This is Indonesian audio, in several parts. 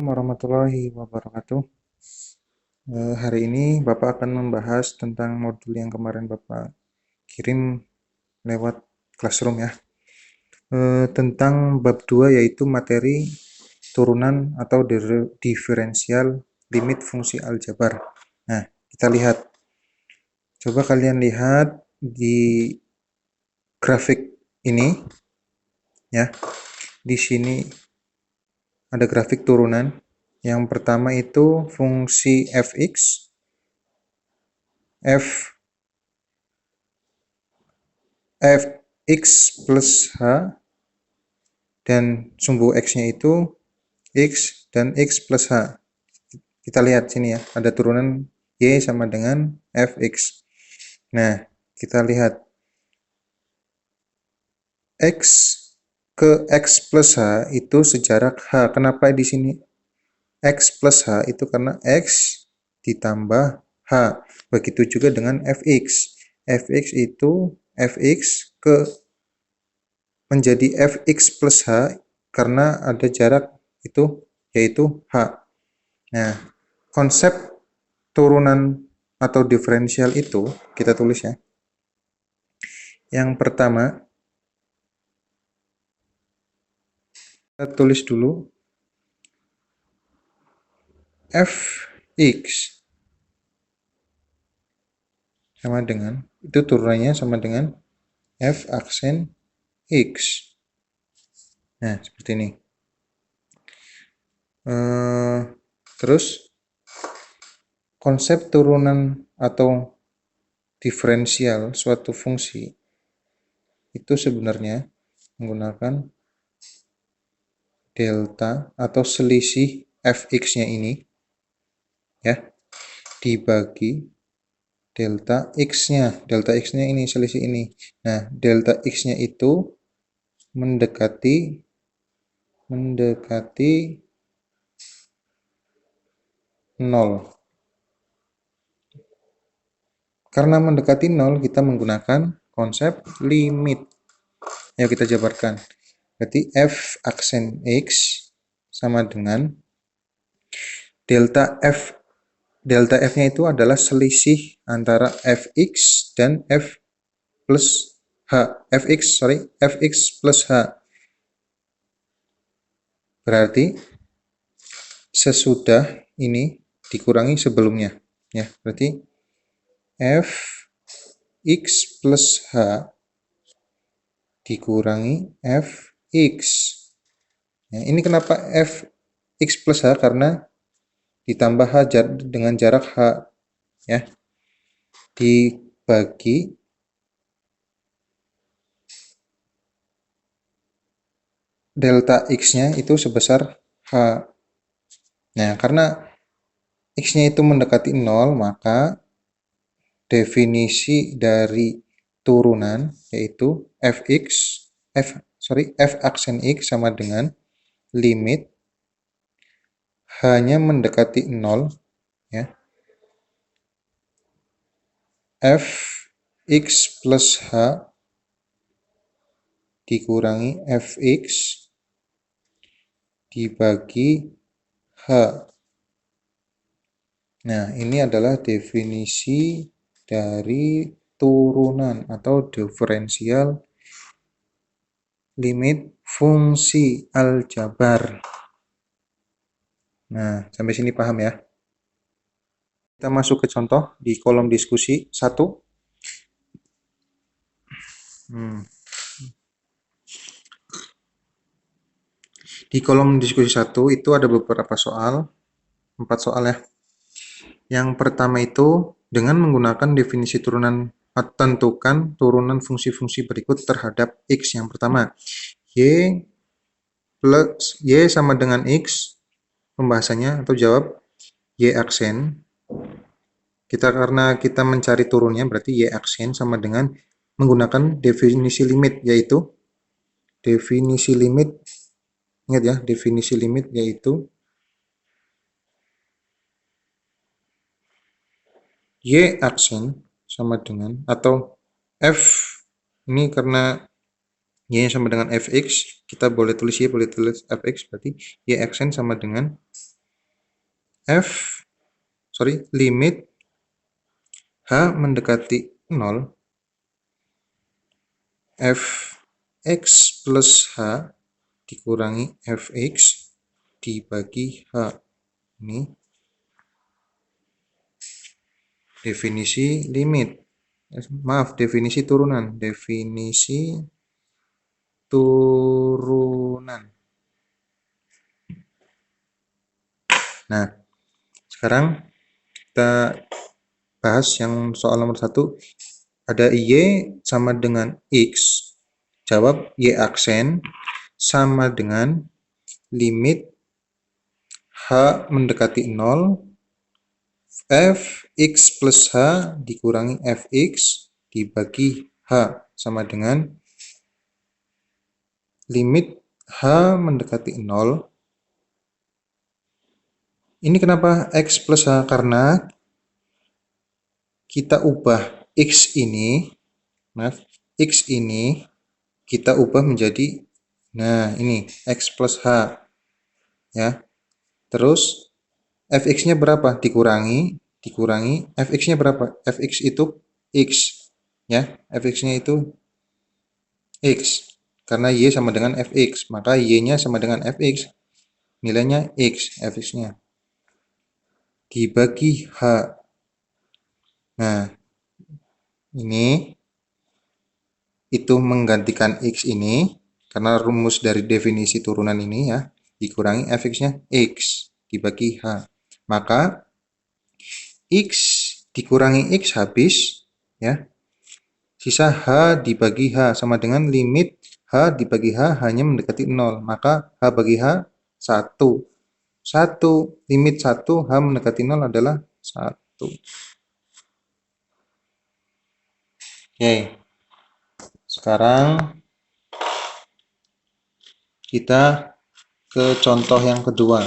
Warahmatullahi wabarakatuh. Hari ini Bapak akan membahas tentang modul yang kemarin Bapak kirim lewat Classroom ya. Tentang bab 2 yaitu materi turunan atau diferensial limit fungsi aljabar. Nah, kita lihat. Coba kalian lihat di grafik ini ya. Di sini ada grafik turunan. Yang pertama itu fungsi fx fx plus h dan sumbu x-nya itu x dan x plus h. Kita lihat sini ya, ada turunan y sama dengan fx. Nah, kita lihat x ke x plus h itu sejarak h. Kenapa di sini x plus h? Itu karena x ditambah h. Begitu juga dengan fx. Fx itu fx ke menjadi fx plus h karena ada jarak itu yaitu h. Nah, konsep turunan atau diferensial itu kita tulis ya. Yang pertama, kita tulis dulu fx sama dengan, itu turunannya sama dengan f aksen x. Nah, seperti ini. Terus konsep turunan atau diferensial suatu fungsi itu sebenarnya menggunakan delta atau selisih fx-nya ini ya dibagi delta x-nya. Delta x-nya ini selisih ini. Nah, delta x-nya itu mendekati 0. Karena mendekati 0, kita menggunakan konsep limit. Ayo kita jabarkan. Berarti f aksen x sama dengan delta f-nya itu adalah selisih antara fx dan f plus h. fx plus h. Berarti sesudah ini dikurangi sebelumnya. Ya, berarti fx plus h dikurangi fx. Ya, ini kenapa fx plus h? Karena ditambah h dengan jarak h ya, dibagi delta x-nya itu sebesar h. Nah, karena x-nya itu mendekati 0, maka definisi dari turunan yaitu f aksen x sama dengan limit hanya mendekati 0 ya, fx plus h dikurangi fx dibagi h. Nah, ini adalah definisi dari turunan atau diferensial limit fungsi aljabar. Nah, sampai sini paham ya? Kita masuk ke contoh di kolom diskusi 1. Di kolom diskusi 1 itu ada beberapa soal, 4 soal ya. Yang pertama itu dengan menggunakan definisi turunan, tentukan turunan fungsi-fungsi berikut terhadap x. Yang pertama, y sama dengan x, pembahasannya atau jawab y aksen. Karena kita mencari turunnya, berarti y aksen sama dengan menggunakan definisi limit, yaitu definisi limit, ingat ya, definisi limit yaitu y aksen sama dengan, atau f ini karena y sama dengan fx, kita boleh tulis y, boleh tulis fx, berarti y aksen sama dengan limit H mendekati 0, fx plus H dikurangi fx dibagi H. Ini definisi limit. Maaf, definisi turunan. Definisi turunan. Nah, sekarang kita bahas yang soal nomor 1. Ada Y sama dengan X. Jawab Y aksen sama dengan limit H mendekati 0, fx plus H dikurangi fx dibagi H sama dengan limit H mendekati 0. Ini kenapa X plus H? Karena kita ubah X ini, X ini kita ubah menjadi, nah ini X plus H. Ya, terus fx-nya berapa? Dikurangi fx-nya berapa? Fx itu X. Ya, fx-nya itu X. Karena Y sama dengan fx, maka Y-nya sama dengan fx. Nilainya X, fx-nya. Dibagi H. Nah, ini itu menggantikan X ini, karena rumus dari definisi turunan ini ya, dikurangi fx-nya X dibagi H. Maka X dikurangi X habis, ya. Sisa H dibagi H sama dengan limit H dibagi H hanya mendekati 0. Maka H bagi H 1. 1, limit 1 H mendekati 0 adalah 1. Oke. Sekarang kita ke contoh yang kedua.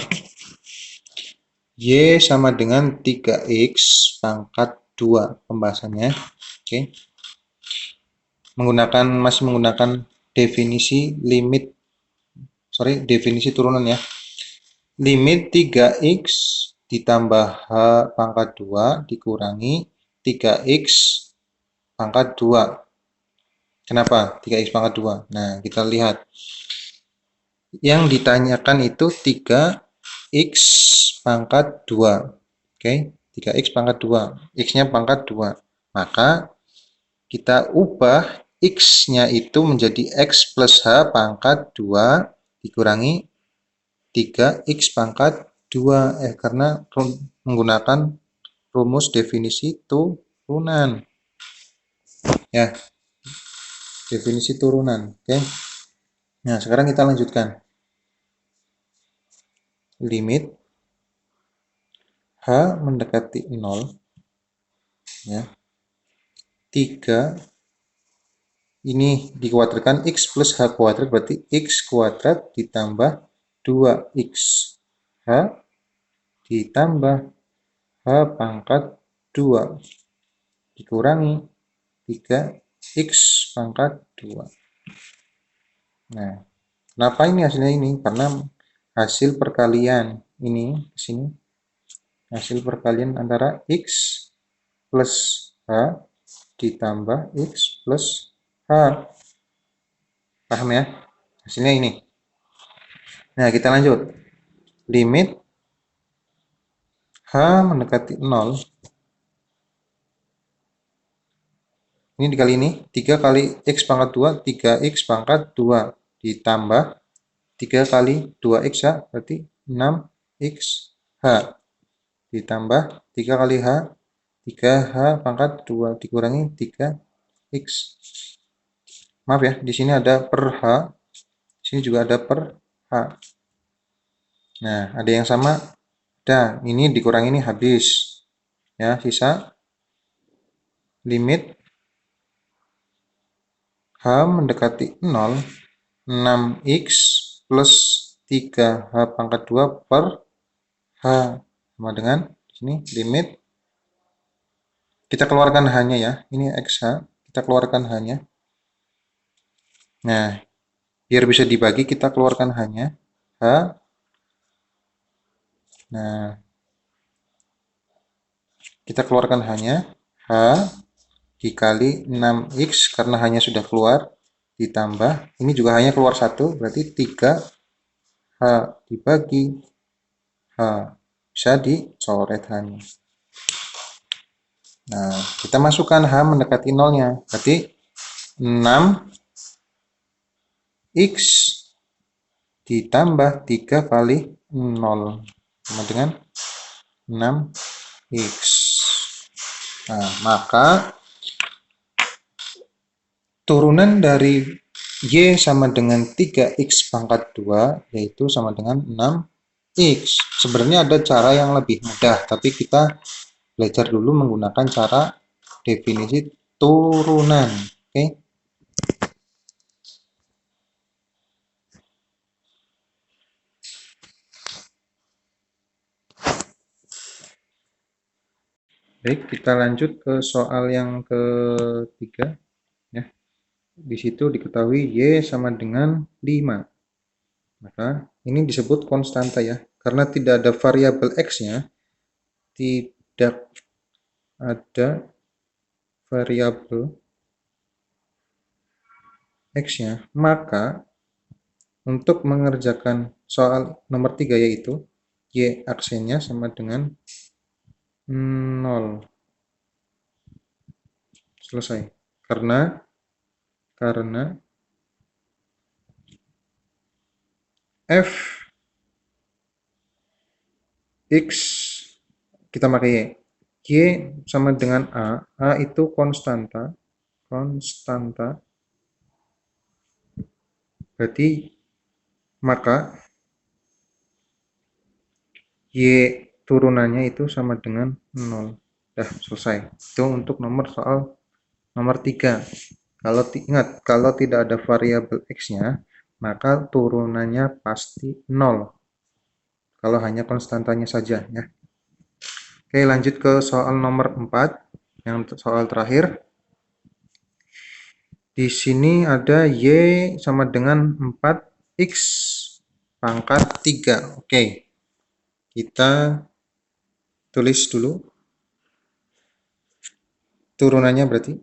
Y sama dengan 3X pangkat 2 pembahasannya. Oke. Masih menggunakan definisi definisi turunan ya. Limit 3X ditambah H pangkat 2 dikurangi 3X pangkat 2. Kenapa 3X pangkat 2? Nah, kita lihat. Yang ditanyakan itu 3X pangkat 2. Oke, 3X pangkat 2. X-nya pangkat 2. Maka kita ubah X-nya itu menjadi X plus H pangkat 2 dikurangi 3X pangkat 2. Karena menggunakan rumus definisi turunan. Ya, definisi turunan. Oke. Nah, sekarang kita lanjutkan. Limit H mendekati 0, ya, 3 ini dikuadratkan X plus H kuadrat, berarti X kuadrat ditambah 2X H ditambah H pangkat 2 dikurangi 3X pangkat 2. Nah, kenapa ini hasilnya ini? Karena hasil perkalian ini ke sini, hasil perkalian antara X plus H ditambah X plus H. Paham ya? Hasilnya ini. Nah, kita lanjut. Limit H mendekati 0. Ini dikali ini. 3 kali X pangkat 2, 3X pangkat 2. Ditambah 3 kali 2X ya, berarti 6X H. Ditambah 3 kali H, 3H pangkat 2 dikurangi 3X. Maaf ya, di sini ada per H. Di sini juga ada per H. Nah, ada yang sama. Ada, ini dikurangi ini habis. Ya, sisa limit H mendekati 0, 6X plus 3H pangkat 2 per H sama dengan di sini limit kita keluarkan H-nya ya. Ini XH, kita keluarkan H-nya. Nah, biar bisa dibagi kita keluarkan H-nya. H. Nah, Kita keluarkan hanya H dikali 6X karena hanya sudah keluar, ditambah, ini juga hanya keluar 1, berarti 3H dibagi H. Bisa dicoret hanya. Nah, kita masukkan H mendekati nolnya. Berarti 6X ditambah 3 kali 0 sama dengan 6X. Nah, maka turunan dari Y sama dengan 3X pangkat 2, yaitu sama dengan 6X. Sebenarnya ada cara yang lebih mudah, tapi kita belajar dulu menggunakan cara definisi turunan. Oke. Baik, kita lanjut ke soal yang ketiga. Ya. Di situ diketahui Y sama dengan 5. Maka ini disebut konstanta ya. Karena tidak ada variabel X-nya, tidak ada variabel X-nya, maka untuk mengerjakan soal nomor 3 yaitu Y aksennya sama dengan 0. Selesai. Karena f x kita pakai Y sama dengan A itu konstanta, berarti maka Y turunannya itu sama dengan 0. Dah selesai. Itu untuk soal nomor 3. Ingat, kalau tidak ada variabel X-nya, maka turunannya pasti 0. Kalau hanya konstantanya saja ya. Oke, lanjut ke soal nomor 4, yang soal terakhir. Di sini ada Y sama dengan 4X pangkat 3. Oke. Kita tulis dulu turunannya berarti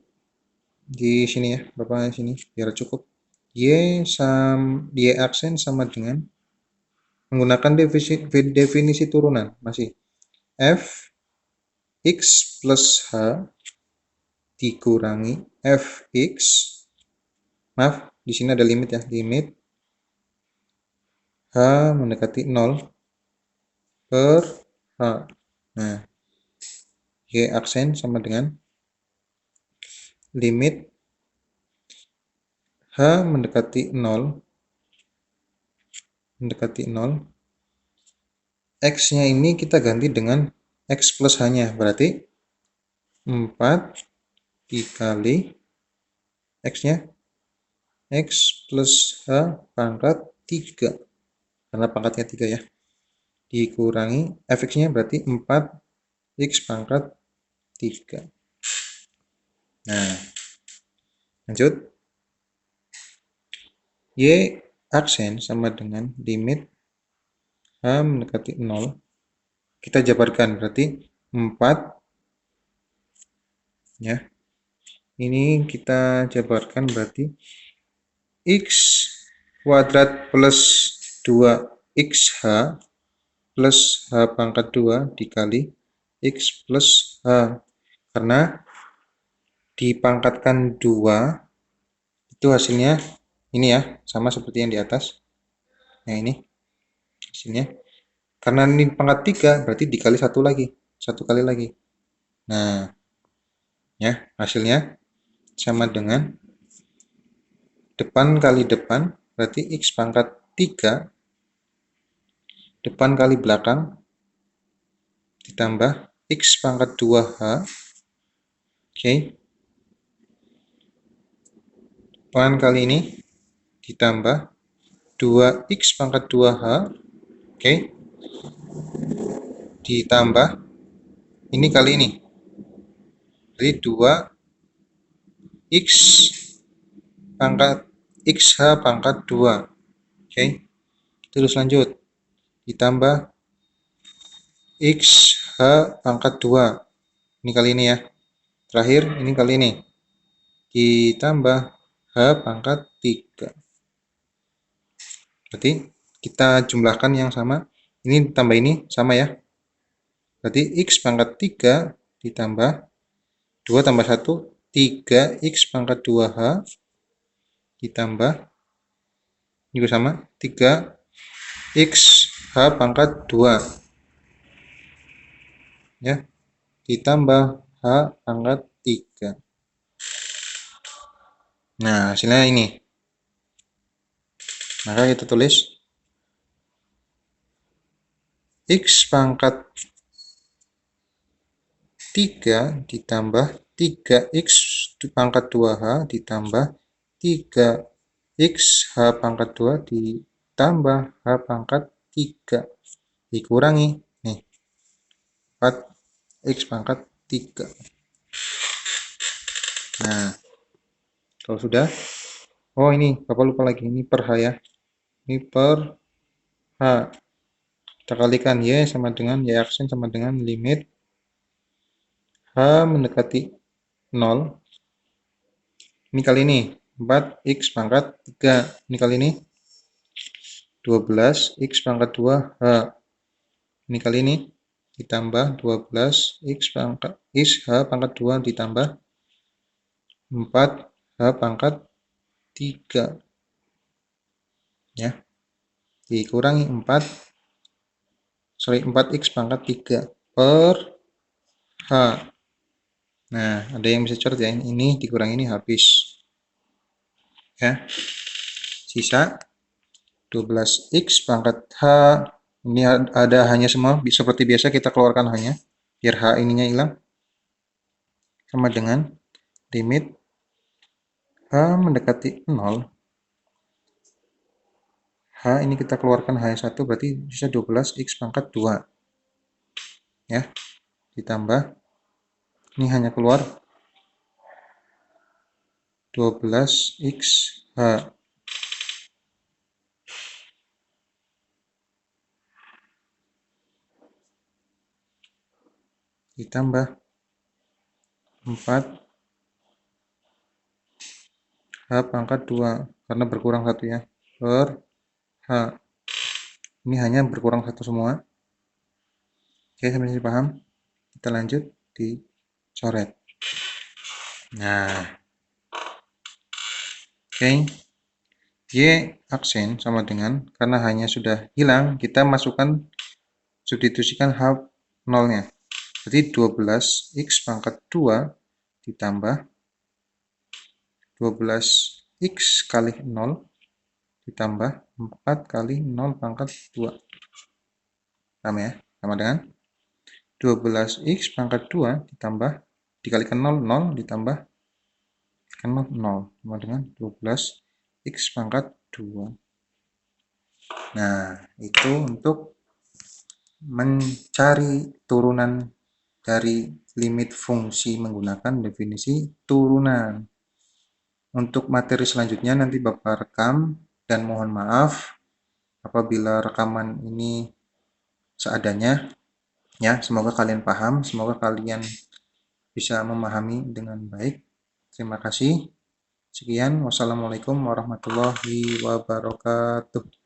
di sini ya, Bapak sini biar cukup. Y aksen sama dengan menggunakan definisi turunan masih f x plus h dikurangi fx, maaf di sini ada limit ya, limit h mendekati 0 per h. Nah, y aksen sama dengan limit h mendekati 0 x-nya ini kita ganti dengan x plus h-nya, berarti 4 dikali x-nya x plus h pangkat 3 karena pangkatnya 3 ya, dikurangi fx-nya berarti 4x pangkat 3. Nah, lanjut. Y aksen sama dengan limit h mendekati 0. Kita jabarkan berarti 4 ya. Ini kita jabarkan berarti x kuadrat plus 2xh plus h pangkat 2 dikali x plus h. Karena dipangkatkan 2 itu hasilnya ini ya, sama seperti yang di atas. Nah, ini hasilnya. Karena ini pangkat 3 berarti dikali satu kali lagi. Nah, ya, hasilnya sama dengan depan kali depan berarti x pangkat 3 depan kali belakang ditambah x pangkat 2h. Oke. Depan kali ini ditambah 2x pangkat 2h. Oke. Ditambah ini kali ini. Jadi 2x pangkat xh pangkat 2. Oke. Terus lanjut. Ditambah xh pangkat 2. Ini kali ini ya. Terakhir, ini kali ini. Ditambah H pangkat 3. Berarti kita jumlahkan yang sama. Ini ditambah ini sama ya. Berarti X pangkat 3 ditambah 2 tambah 1, 3X pangkat 2H ditambah, juga sama, 3X H pangkat 2. Ya, ditambah H pangkat 3. Nah, hasilnya ini. Maka kita tulis X pangkat 3 ditambah 3X pangkat 2H ditambah 3X H pangkat 2 ditambah H pangkat 3 dikurangi nih 4X pangkat 3. Nah, kalau sudah, oh ini Bapak lupa lagi, ini per H ya. Ini per H. Kita kalikan Y sama dengan Y aksen sama dengan limit H mendekati 0. Ini kali ini 4X pangkat 3. Ini kali ini 12X pangkat 2 H. Ini kali ini ditambah 12X pangkat H pangkat 2 ditambah 4H pangkat 3. Ya. Dikurangi 4X pangkat 3 per H. Nah, ada yang bisa coret ya. Ini dikurangi ini habis. Ya. Sisa 12X pangkat H. Ini ada hanya semua. Seperti biasa kita keluarkan hanya. Biar H ininya hilang. Sama dengan limit H mendekati 0. H ini kita keluarkan H1 berarti bisa 12X pangkat 2. Ya. Ditambah. Ini hanya keluar 12X H. Ditambah 4 H pangkat 2 karena berkurang satu ya per H. Ini hanya berkurang satu semua. Oke, sampai sini paham? Kita lanjut di coret. Nah, oke. Y aksen sama dengan, karena hanya sudah hilang, kita masukkan, substitusikan H 0-nya. Jadi 12X pangkat 2 ditambah 12X kali 0 ditambah 4 kali 0 pangkat 2. Sama ya? Sama dengan 12X pangkat 2 ditambah dikalikan 0, 0 ditambah 0, 0 sama dengan 12X pangkat 2. Nah, itu untuk mencari turunan dari limit fungsi menggunakan definisi turunan. Untuk materi selanjutnya nanti Bapak rekam, dan mohon maaf apabila rekaman ini seadanya. Ya, semoga kalian paham, semoga kalian bisa memahami dengan baik. Terima kasih. Sekian, wassalamualaikum warahmatullahi wabarakatuh.